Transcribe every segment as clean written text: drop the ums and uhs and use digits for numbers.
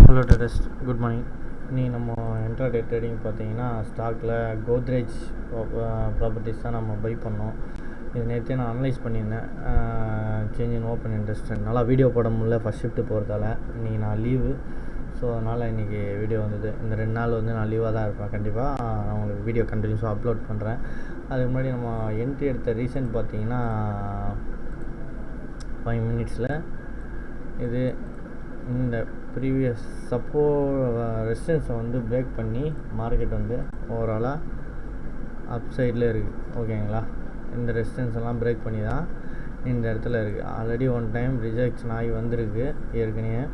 Hello traders, good morning. இன்றைக்கி நம்ம intraday trading பார்த்தீங்கன்னா ஸ்டாக்கில் கோத்ரேஜ் ப்ராப்பர்ட்டிஸ் தான் நம்ம பை பண்ணோம். இது நேற்றே நான் அனலைஸ் பண்ணியிருந்தேன். சேஞ்ச் இன் ஓப்பன் இன்ட்ரெஸ்ட் நல்லா வீடியோ போட முடியல, ஃபஸ்ட் ஷிஃப்ட்டு போகிறதால. இன்றைக்கி நான் லீவு, ஸோ அதனால் இன்றைக்கி வீடியோ வந்தது. இந்த 2 நாள் வந்து நான் லீவாக தான் இருப்பேன். கண்டிப்பாக நான் உங்களுக்கு வீடியோ கண்டினியூஸாக அப்லோட் பண்ணுறேன். அதுக்கு முன்னாடி நம்ம என்ட்ரி எடுத்த ரீசன்ட் பார்த்தீங்கன்னா 5 மினிட்ஸில் இது இந்த ப்ரீவியஸ் ரெசிஸ்டன்ஸை வந்து பிரேக் பண்ணி மார்க்கெட் வந்து ஓவராலாக அப் சைடில் இருக்குது. ஓகேங்களா, இந்த ரெசிஸ்டன்ஸ் எல்லாம் பிரேக் பண்ணி தான் இந்த இடத்துல இருக்குது. ஆல்ரெடி 1 டைம் ரிஜெக்ஷன் ஆகி வந்திருக்கு ஏற்கனவே.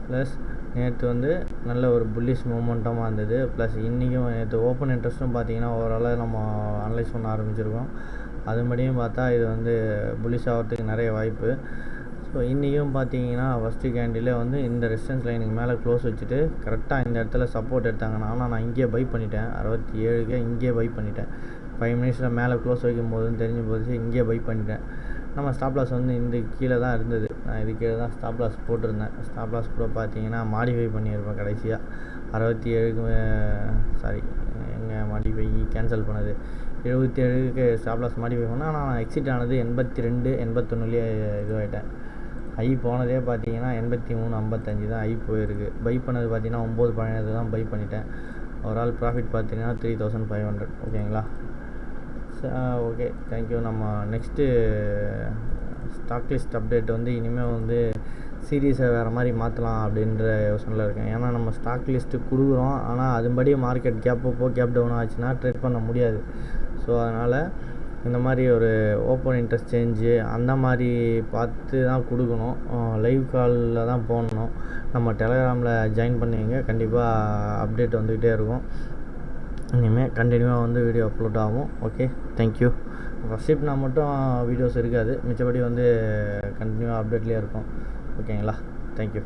ப்ளஸ் நேற்று வந்து நல்ல ஒரு புல்லிஷ் மூமெண்ட்டமாக இருந்தது. ப்ளஸ் இன்றைக்கும் நேற்று ஓப்பன் இன்ட்ரெஸ்ட்டும் பார்த்தீங்கன்னா ஓவராலாக நம்ம அனலைஸ் பண்ண ஆரம்பிச்சிருக்கோம். அதுபடியும் பார்த்தா இது வந்து புல்லிஷ் ஆகிறதுக்கு நிறைய வாய்ப்பு. ஸோ இன்றைக்கும் பார்த்தீங்கன்னா ஃபஸ்ட்டு கேண்டிலே வந்து இந்த ரெசிஸ்டன்ஸ் லைனுக்கு மேலே க்ளோஸ் வச்சுட்டு கரெக்டாக இந்த இடத்துல சப்போர்ட் எடுத்தாங்கன்னா, ஆனால் நான் இங்கேயே பை பண்ணிட்டேன். 67க்கு இங்கேயே பை பண்ணிட்டேன். 5 மினிட்ஸில் மேலே க்ளோஸ் வைக்கும் போதுன்னு தெரிஞ்சு போச்சு, இங்கேயே பை பண்ணிட்டேன். நம்ம ஸ்டாப் லாஸ் வந்து இந்த கீழே தான் இருந்தது. நான் இது கீழே தான் ஸ்டாப் லாஸ் போட்டிருந்தேன். ஸ்டாப் லாஸ் கூட பார்த்தீங்கன்னா மாடிஃபை பண்ணியிருப்பேன் கடைசியாக 67க்கு. சாரி, எங்கே மாடிஃபை கேன்சல் பண்ணது 77க்கு ஸ்டாப் லாஸ் மாடிஃபை பண்ணேன். ஆனால் நான் எக்ஸிட் ஆனது 82, 81லேயே இதுவாகிட்டேன். ஐ போனதே பார்த்தீங்கன்னா 83, 55 தான் ஐ போயிருக்கு. பை பண்ணது பார்த்தீங்கன்னா 9 தான் பை பண்ணிட்டேன். ஓவரால் ப்ராஃபிட் பார்த்தீங்கன்னா 3500. ஓகேங்களா, ஓகே, தேங்க்யூ. நம்ம நெக்ஸ்ட்டு ஸ்டாக் லிஸ்ட் அப்டேட் வந்து இனிமேல் வந்து சீரீஸை வேறு மாதிரி மாற்றலாம் அப்படின்ற யோசனையில் இருக்கேன். ஏன்னா நம்ம ஸ்டாக் லிஸ்ட்டு கொடுக்குறோம், ஆனால் அதுபடி மார்க்கெட் கேப் டவுன் ஆச்சுன்னா ட்ரேட் பண்ண முடியாது. ஸோ அதனால் இந்த மாதிரி ஒரு ஓப்பன் இன்ட்ரெஸ்ட் சேஞ்சு அந்த மாதிரி பார்த்து தான் கொடுக்கணும். லைவ் காலில் தான் போடணும். நம்ம டெலகிராமில் ஜாயின் பண்ணிங்க, கண்டிப்பாக அப்டேட் வந்துக்கிட்டே இருக்கும். இனிமேல் கண்டினியூவாக வந்து வீடியோ அப்லோட் ஆகும். Okay, thank you. ஃபஸ்ட் ஷிப்னா மட்டும் வீடியோஸ் இருக்காது, மிச்சபடி வந்து கண்டினியூவாக அப்டேட்லேயே இருக்கும். ஓகேங்களா, தேங்க்யூ.